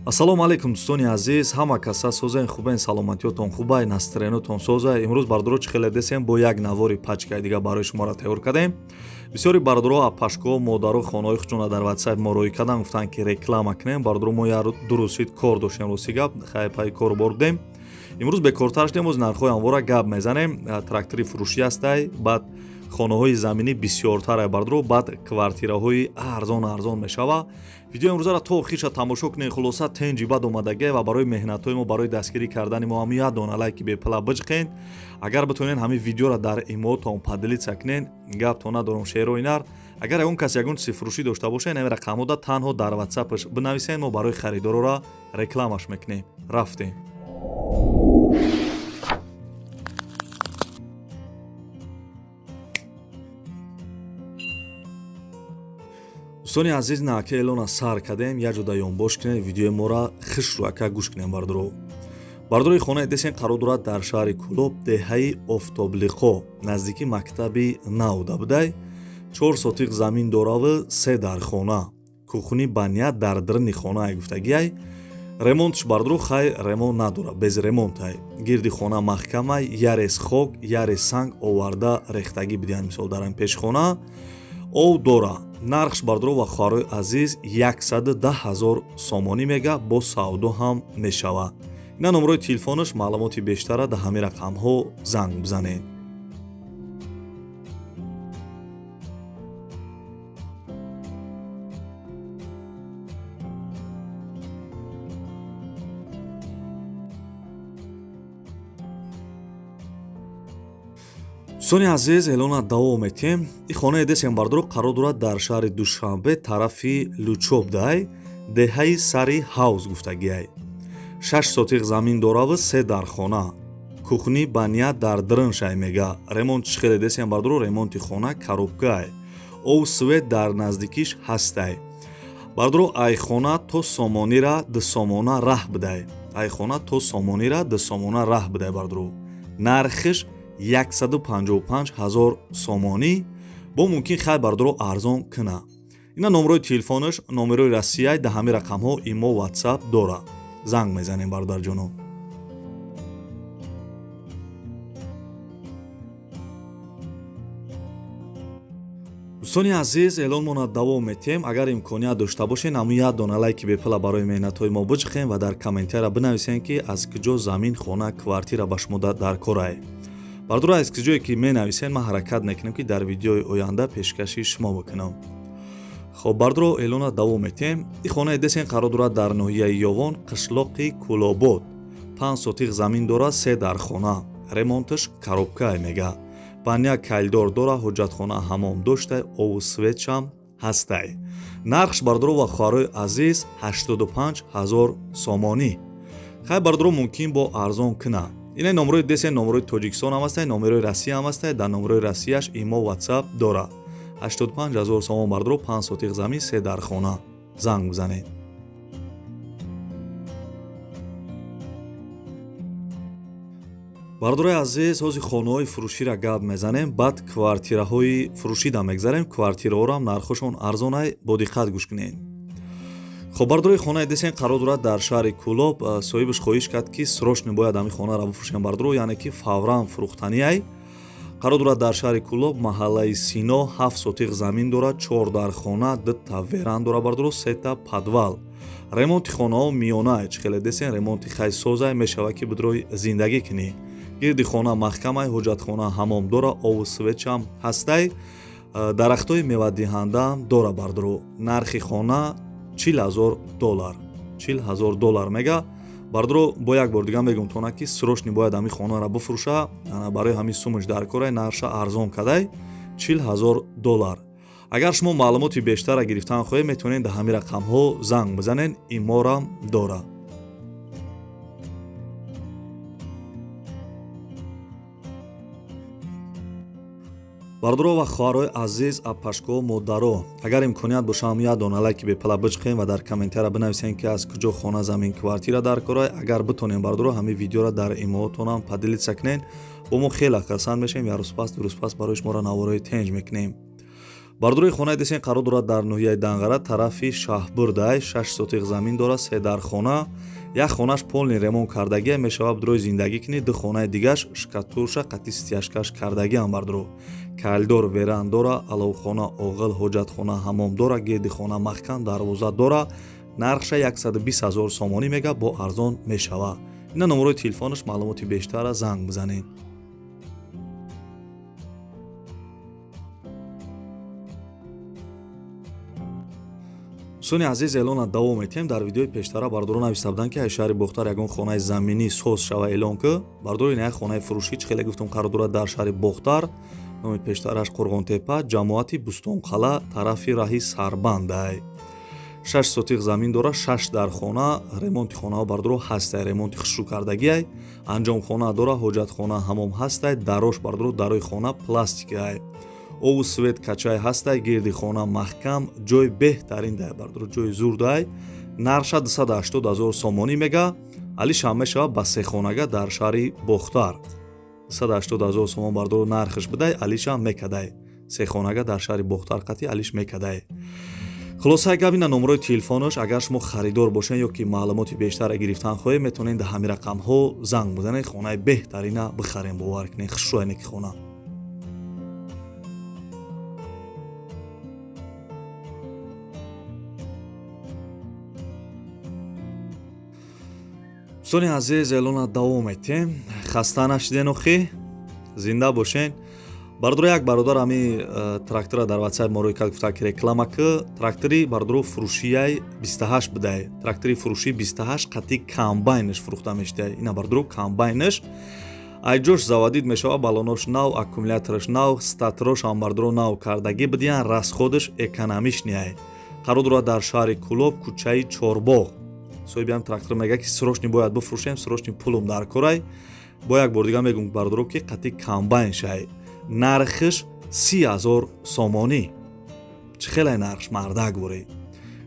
Ассалому алайкум дӯстони азиз, ҳама каса созаи хубаи саломатиётон хубаи настроениятон соза. Имрӯз бардороч хеле десем бо як навори пачкаи дига барои шуморо тайёр кардем. Бисёри бародаро аз пашкаҳо модару хонаҳои худшона дар ватсайп мо рӯй кардан, гуфтанд ки реклама кунем. Бародаро мо як ду рӯз шид кор доштем, рости гап хай пай кор бордем. Имрӯз бекортар шудем, оз нархҳои амвора гап мезанем. Трактори фурӯшӣ ҳастай, баъд хонаҳои заминӣ бисёртар бародаро, баъд квартираҳои арзон мешава. Видеои имрӯзаро то охирша тамошо кунед. Хулоса тенҷи бад омадагӣ ва барои меҳнатҳои мо, барои дастгирӣ кардани мо ҳам як дона лайки бепла биҷиқед. Агар битонед ҳамин видеоро дар имоатон поделиться кунед, гап надорам шеъру инар. Агар ягон кас ягон чизи фурӯшӣ дошта бошед, навин рақамода танҳо дар ватсапаш бинависед, мо барои харидороро рекламаш мекунем. Рафтем. дӯстони азиз, наъка эълона сар кардем, як ҷода ёнбош кунед, видеои моро хишру ака гӯш кунем. Бардорои хонаи десен қарор дорад дар шаҳри Кӯлоб, деҳаи Офтоблиқо, наздики мактаби Науда будай. 4 сотиқ замин дораву 3 дар хона. Кухни баня дар дирни хона гуфтагиай. Ремонтш бардоро хай ремонт надора, без ремонтай. Гирди хона маҳкамай, ярес хок, ярес санг оварда рехтагӣ бидиан, мисол дар ин пешхона. Ов дора. Нархш бардоро ва хоҳарои азиз 110,000 сомонӣ мега, бо савдо ҳам мешава. Ина номерои телефонаш, маълумоти бештара дар ҳамин рақамҳо занг бизанед. дӯстони азиз, эълона давом метем. И хонаи десен бардоро қарор дорад дар шаҳри Душанбе, тарафи Лучобдай, деҳаи Сари ҳавз гуфтагиай. 6 сотиқ замин дораву 3 дар хона. Кухни баня дар дирншай мега. Ремонтиш хеле десен бардоро, ремонти хона коробкаай. Ов свет дар наздикиш ҳастай. Бардоро ай хона то сомонира ду сомона раҳ бидай. Ай хона то сомонира ду сомона раҳ бидай бардоро. Нархиш 155,000 сомонӣ, бо мумкин хай бардоро арзон куна. Ина номерои телефонаш, номерои Россияй дар ҳамин рақамҳо имо ватсап дора. Занг мезанем бародарҷоно. дӯстони азиз, эълон монад давом метем. Агар имконият дошта бошед, ҳамун як дона лайки бепула барои меҳнатҳои мо биҷиқем ва дар комментария бинависем ки аз куҷо замин, хона, квартира ба шумо дар корай. Бардоро аз куҷое ки менависед, ман ҳаракат мекунам ки дар видеои оянда пешкаши шумо бикунам. хоб бардоро эълона давом метем. И хонаи десен қарор дорад дар ноҳияи Ёвон, қишлоқи Кӯлобод. 5 сотиқ замин дора, 3 дар хона. Ремонтиш коробкаи мега. Баня кайлдор дора, ҳоҷатхона ҳамом доштай, ову светшам ҳастай. Нархш бардоро ва хоҳарои азиз 85,000 сомонӣ. хай бардоро мумкин бо арзон куна. ина номерои десен номерои Тоҷикистон ҳам ҳастай, номерои Россия ҳам ҳастай. Дар номерои Россияш имо ватсап дора. 85,000 сомон бардоро, 5 сотиқ замин, 3 дар хона. Занг бизанед. бардорои азиз, ҳозир хонаҳои фурӯширо гап мезанем, баъд квартираҳои фурӯшида мегзарем. Квартираҳоро ҳам нархошон арзонай, бо диққат гӯш кунед. хоб бардорои хонаи десен қарор дорад дар шаҳри Кӯлоб. Соҳибаш хоҳиш кард ки срочно бояд ҳамин хонаро бифурӯшем бардоро, яъне ки фавран фурӯхтанияй. қарор дорад дар шаҳри Кӯлоб, маҳаллаи Сино, 7 сотиқ замин дорад, 4 дар хона, 2 та веран дора бардоро, 3 та подвал. Ремонти хонаҳо миёнае, хеле десен ремонти хай созай, мешава ки бидрои зиндагӣ кунӣ. Гирди хона маҳкамай, ҳоҷатхона ҳамом дора, ову светшам ҳастай. Дарахтои мевадиҳандаам дора бардоро. Нархи хона $40,000. $40,000 мега. бардоро бо як бор дига мегум тона ки срочно бояд ҳамин хонаро бифурӯша, барои ҳамин сумаш дар корай, нарша арзон кадай $40,000. агар шумо маълумоти бештара гирифтан хоҳед, метавонед дар ҳамин рақамҳо занг бизанед. иморам дора. бардоро ва хоҳарои азиз, апашкаҳо, модаро, агар имконият боша, ҳам як дона лайки бепула биҷиқем ва дар комментария бинависем ки аз куҷо хона, замин, квартира дар корай. агар битонем бардоро ҳамин видеоро дар имоатонам поделиться кунед, бо мо хеле хурсанд мешавем. Ярӯзпас дурӯзпас барои шуморо наворои тенҷ мекунем. бардорои хонаи десен қарор дорад дар ноҳияи Данғара, тарафи Шаҳбурдай 6 сотиқ замин дорад, 3 дар хона, як хонаш полни ремонт кардагия мешавад бирои зиндагӣ кунӣ, ду хонаи дигаш шкатурша қати стяжкаш кардагиам бардро. Калдор веран дора, аловхона, оғил, ҳоҷатхона, ҳамом дора, гирди хона маҳкам, дарвоза дора. Нархша 120 000 сомонӣ мега, бо арзон мешава. Ина номерои телефонаш, маълумоти бештара занг бизанед. дӯстони азиз, эълона давом метем. Дар видеои пештара бардорон нависта буданд ки шаҳри Бухтар ягон хонаи заминӣ соз шава эълон ки бардори ин як хонаи фурӯшӣ чӣ хеле гуфтум қарор дорад дар шаҳри Бухтар, номи пештараш Қурғонтепа, ҷамоати Бустонқала, тарафи раҳи Сарбандай. 6 сотиқ замин дора, 6 дар хона, ремонти хонаҳо бардоро ҳастай, ремонти хушрӯкардагиай, анҷомхона дора, ҳоҷатхона, ҳамом ҳастай, дарош бардоро дарои хона пластикиай. ову свет качай ҳастай, гирди хона маҳкам, ҷой беҳтарин дай бардоро, ҷои зур дай. Нарша 280 000 сомонӣ мега, алишам мешава ба сехонага дар шаҳри Бухтар. 280 000 сомон бардоро нархаш бидай, алишам мекадай. Сехонага дар шаҳри Бухтар қати алиш мекадай. хулосаи гап ина номерои телефонош, агар шумо харидор бошен ё ки маълумоти бештара гирифтан хоҳед, метавонед дар ҳамин рақамҳо занг бизанед, хонаи беҳтарина бихарем, бовар кунед, хушрӯяне ки хона. дӯстони азиз, эълона давом метем. Хаста нашиден охи, зинда бошен. бардори як бародар ами трактора дар ватсайп моро кард, гуфта ки реклама ки трактори бардоро фурӯшияй 28 бидай. Трактори фурӯшӣ 28 қати комбайнаш фурӯхта мешидай. Ина бардоро комбайнаш айҷош заводид мешава, балонош нав, аккумулятораш нав, статрош ам бардоро нав кардагӣ бидиян, расходаш экономичнияй. қарор дорад дар шаҳри Кӯлоб, кӯчаи Чорбоғ. соҳибиам трактор мега ки срочни бояд бифурӯшем, срочни пулум дар корай. бо як бор дига мегум бардоро ки қати комбайн шай. нархиш 30 000 сомонӣ. чӣ хелай нархш мардак бори.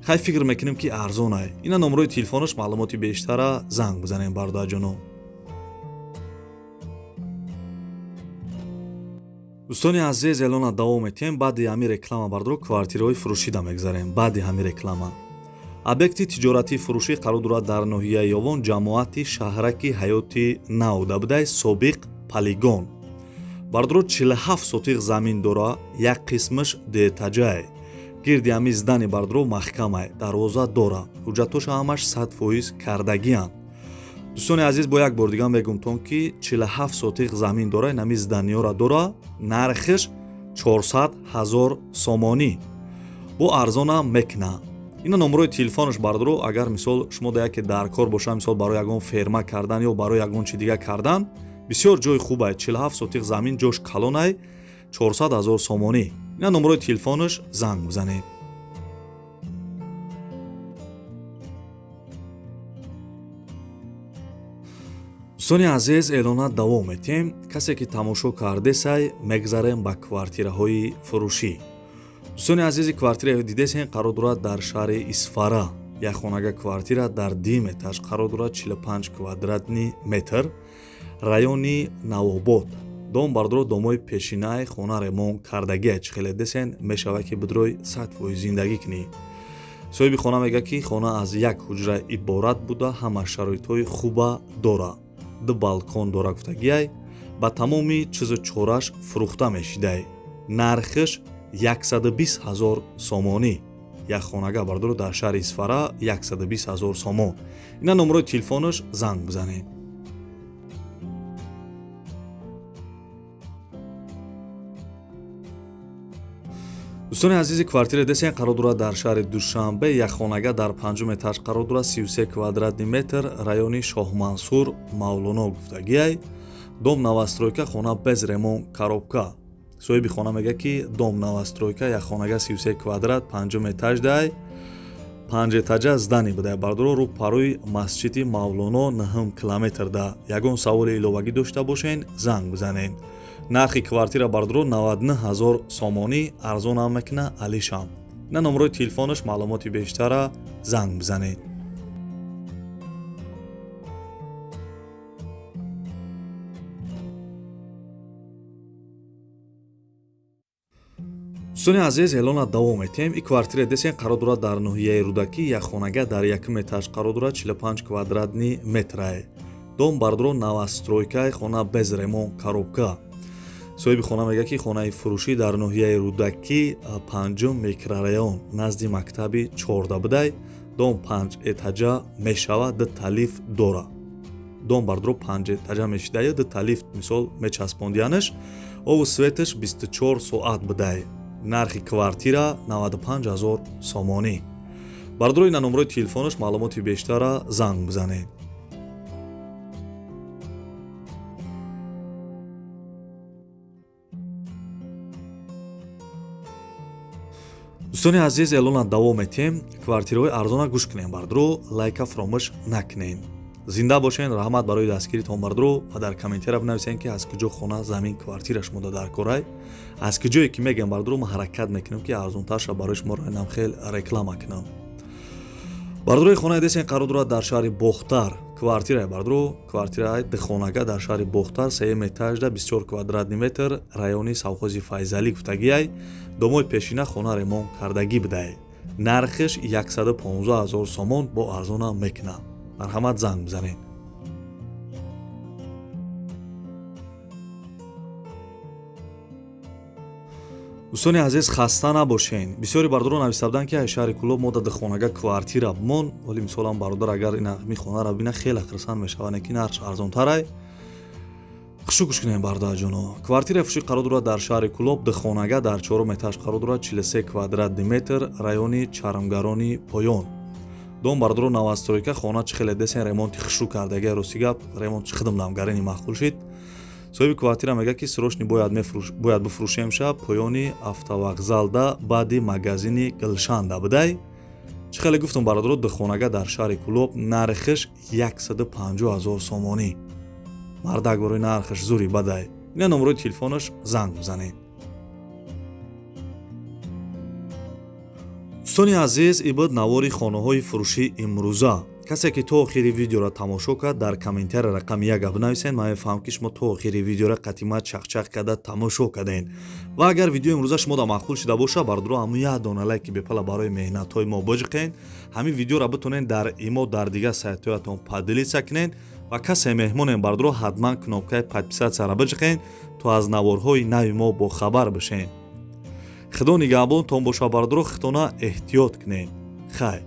хай фикр мекунем ки арзонай. ина номерои телефонош, маълумоти бештара занг бизанем бародарҷоно. дӯстони азиз, эълона давом метем. баъди ҳамин реклама бардоро квартираҳои фурӯшида мегзарем. баъди ҳамин реклама объекти тиҷоратии фурӯшӣ қарор дорад дар ноҳияи Ёвон, ҷамоати шаҳраки ҳаёти нав дабудай, собиқ полигон. бардоро 47 сотиқ замин дора, як қисмаш детаҷай. гирди ҳами здани бардоро маҳкамай, дарвоза дора, ҳуҷҷатоша ҳамаш 100% кардагиянд. дӯстони азиз, бо як бор дига мегумтон ки 47 сотиқ замин дора, ин ҳами зданиёра дора, нархиш 400 000 сомонӣ. бо арзонам мекуна. ина номерои телефонош бардоро, агар мисол шумо да яке дар кор боша, мисол барои ягон ферма кардан ё барои ягон чи дига кардан, бисёр ҷои хубай, 47 сотиқ замин, ҷош калонай, 400 000 сомонӣ. ина номерои телефонош, занг бизанед. дӯстони азиз, эълона давом метем. касе ки тамошо кардесай, мегзарем ба квартираҳои фурӯшӣ. дӯстони азизи, квартираи дидесен қарор дорад дар шаҳри Исфара. як хонага квартира дар 2 этаж қарор дорад, 45 квадратни метр, райони Навобод. дом бардоро домои пешинаи хона ремонт кардагия. чӣ хеле десен мешава ки бидрои 100% зиндагӣ кунӣ. соҳиби хона мега ки хона аз як ҳуҷра иборат буда, ҳама шароитҳои хуба дора. 2 балкон дора гуфтагиай, ба тамоми чизу чораш фурӯхта мешидай. нархиш 120 000 сомонӣ. як хонага бардоро дар шаҳри Исфара, 120 000 сомон. ина номерои телефонош, занг бизанед. дӯстони азизи, квартира десен қарор дорад дар шаҳри Душанбе, як хонага дар 5 этаж қарор дорад, 33 квадратни метр, райони Шоҳмансур, Мавлоно гуфтагиай. дом новостройка, хона без ремонт, коробка. соҳиби хона мега ки дом новостройка, як хонага 33 квадрат, 5 этаж дай, 5 этажа здани бидай, бардоро рӯ парои масҷиди Мавлоно 9 километр да. ягон саволи иловагӣ дошта бошен, занг бизанед. нархи квартира бардоро 99 000 сомонӣ, арзонам мекуна, алишам. ина номерои телефонош, маълумоти бештара, занг бизанед. дӯстони азиз, эълона давом метем. И квартира десен қарор дорад дар ноҳияи рӯдакӣ як хонага дар якум этаж қарор дорад, 45 квадратни метрае. дом бардро новостройкаи хона без ремонт коробка. соҳиби хона мегӯяд ки хонаи фурӯшӣ дар ноҳияи рӯдакӣ 5 микрорайон назди мактаби 14 будай, дом 5 этажа мешавад, ду талиф дора. дом бардро 5 этажа мешидаи, ду талиф мисол мечаспондиянаш, ову светаш 24 соат будай. нархи квартира 95 000 сомонӣ. бардро ина номерои телефонаш маълумоти бештара занг бизанед. дӯстони азиз, эълона давом метем. квартираҳои арзона гӯш кунем. бардро лайка фаромӯш накунед. зинда бошен. раҳмат барои дастгиритон. бардро ва дар комментера бинависен ки аз куҷо хона, замин, квартира шумо дар корай. аз куҷое ки мегем бардро ма ҳаракат мекунам ки арзонтарша барои шумо ранам хел реклама кунам. бардрои хонаи десен қарор дорад дар шаҳри бохтар. квартираи бардро квартираи духонага дар шаҳри бохтар 3 этажда 24 квадратни метр, райони совхози Файзалӣ гуфтагиай. домои пешина хона ремонт кардагӣ будае. нархиш 115 000 сомон бо арзона мекунам. марҳамат, занг бизанед. дӯстони азиз, хаста набошен. бисёре бардоро нависта буданд ки аз шаҳри Кӯлоб мо дар духонага квартира бимон, вале мисолан бародар агар ин хонаро бина хеле хурсанд мешаванд ки нархш арзонтарай. хушу гӯш кунем бародарҷоно. квартираи фурӯшӣ қарор дорад дар шаҳри Кӯлоб, духонага дар 4 этаж қарор дорад, 43 квадратни метр, райони Чармгарони Поён. дом бардро новостройка, хона чӣ хеле десен ремонти хушу кардаги рости гап, ремонти хидматнамгарини маъқул шид. соҳиби квартира мегӯяд ки срочни бояд бифурӯшемша поёни автовокзалда баъди магазини Гулшанда будай. чӣ хеле гуфтам бародаро, духонага дар шаҳри Кӯлоб, нархиш 150 000 сомонӣ. мардак барои нархиш зури бадай. ина номерои телефонаш занг бизанед. дӯстони азиз, ин буд навори хонаҳои фурӯшӣ имрӯза. касе ки то охири видеоро тамошо кард, дар комментари рақами 1 бинависен. ман мефаҳмам ки шумо то охири видеоро қатима чақчақ карда тамошо кардем. ва агар видеои имрӯза шумода маъқул шуда боша, бардро ҳамун 1 дона лайки бепала барои меҳнатҳои мо божиқен. ҳамин видеоро битонен дар имо дар дигар сайтҳоятон падилиса кунен ва касе меҳмонен бардро ҳатман кнопкаи подписатсияро бижиқен, то аз наворҳои нави мо бохабар бошен. худо нигаҳбонтон боша. бардро хитона эҳтиёт кунед. хайр.